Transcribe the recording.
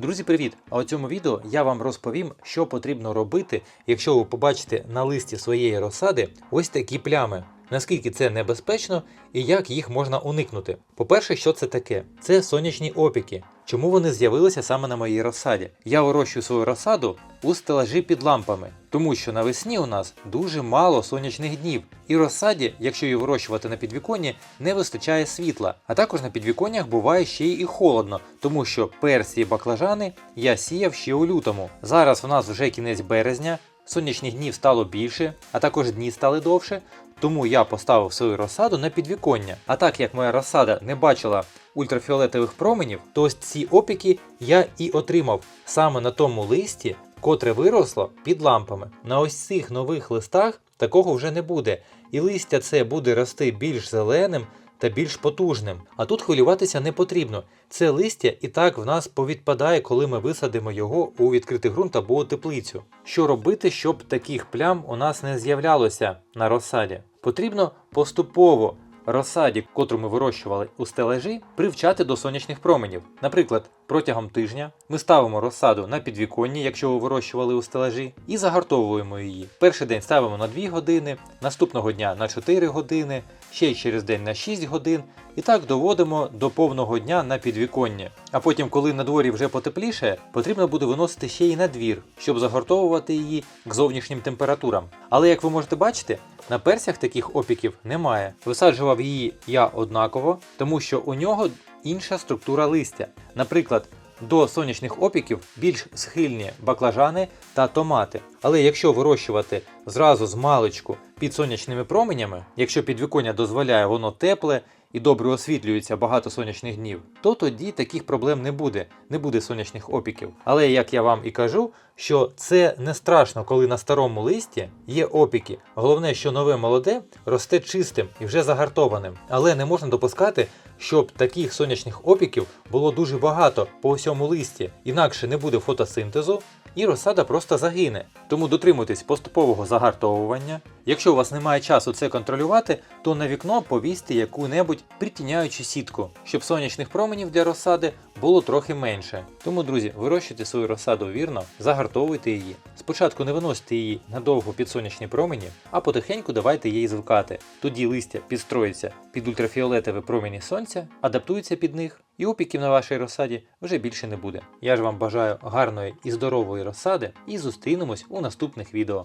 Друзі, привіт! А у цьому відео я вам розповім, що потрібно робити, якщо ви побачите на листі своєї розсади ось такі плями. Наскільки це небезпечно і як їх можна уникнути. По-перше, що це таке? Це сонячні опіки. Чому вони з'явилися саме на моїй розсаді? Я вирощую свою розсаду у стелажі під лампами, тому що навесні у нас дуже мало сонячних днів. І розсаді, якщо її вирощувати на підвіконні, не вистачає світла. А також на підвіконнях буває ще й холодно, тому що перці і баклажани я сіяв ще у лютому. Зараз у нас вже кінець березня, сонячних днів стало більше, а також дні стали довше. Тому я поставив свою розсаду на підвіконня. А так як моя розсада не бачила ультрафіолетових променів, то ось ці опіки я і отримав саме на тому листі, котре виросло під лампами. На ось цих нових листах такого вже не буде. І листя це буде рости більш зеленим та більш потужним. А тут хвилюватися не потрібно. Це листя і так в нас повідпадає, коли ми висадимо його у відкритий ґрунт або у теплицю. Що робити, щоб таких плям у нас не з'являлося на розсаді? Потрібно поступово розсаді, котру ми вирощували у стелажі, привчати до сонячних променів. Наприклад, протягом тижня ми ставимо розсаду на підвіконні, якщо ви вирощували у стелажі, і загартовуємо її. Перший день ставимо на 2 години, наступного дня на 4 години, ще й через день на 6 годин. І так доводимо до повного дня на підвіконні. А потім, коли на дворі вже потепліше, потрібно буде виносити ще й на двір, щоб загартовувати її к зовнішнім температурам. Але як ви можете бачити, на перцях таких опіків немає. Висаджував її я однаково, тому що у нього інша структура листя. Наприклад, до сонячних опіків більш схильні баклажани та томати. Але якщо вирощувати зразу з маличку під сонячними променями, якщо підвіконня дозволяє, воно тепле і добре освітлюється багато сонячних днів, то тоді таких проблем не буде сонячних опіків. Але як я вам і кажу, що це не страшно, коли на старому листі є опіки. Головне, що нове молоде росте чистим і вже загартованим. Але не можна допускати, щоб таких сонячних опіків було дуже багато по всьому листі. Інакше не буде фотосинтезу і розсада просто загине. Тому дотримуйтесь поступового загартовування. Якщо у вас немає часу це контролювати, то на вікно повісьте яку-небудь притіняючу сітку, щоб сонячних променів для розсади було трохи менше. Тому, друзі, вирощуйте свою розсаду вірно, загартовуйте її. Спочатку не виносьте її надовго під сонячні промені, а потихеньку давайте її звикати. Тоді листя підстроїться під ультрафіолетові промені сонця, адаптується під них, і опіків на вашій розсаді вже більше не буде. Я ж вам бажаю гарної і здорової розсади і зустрінемось у наступних відео.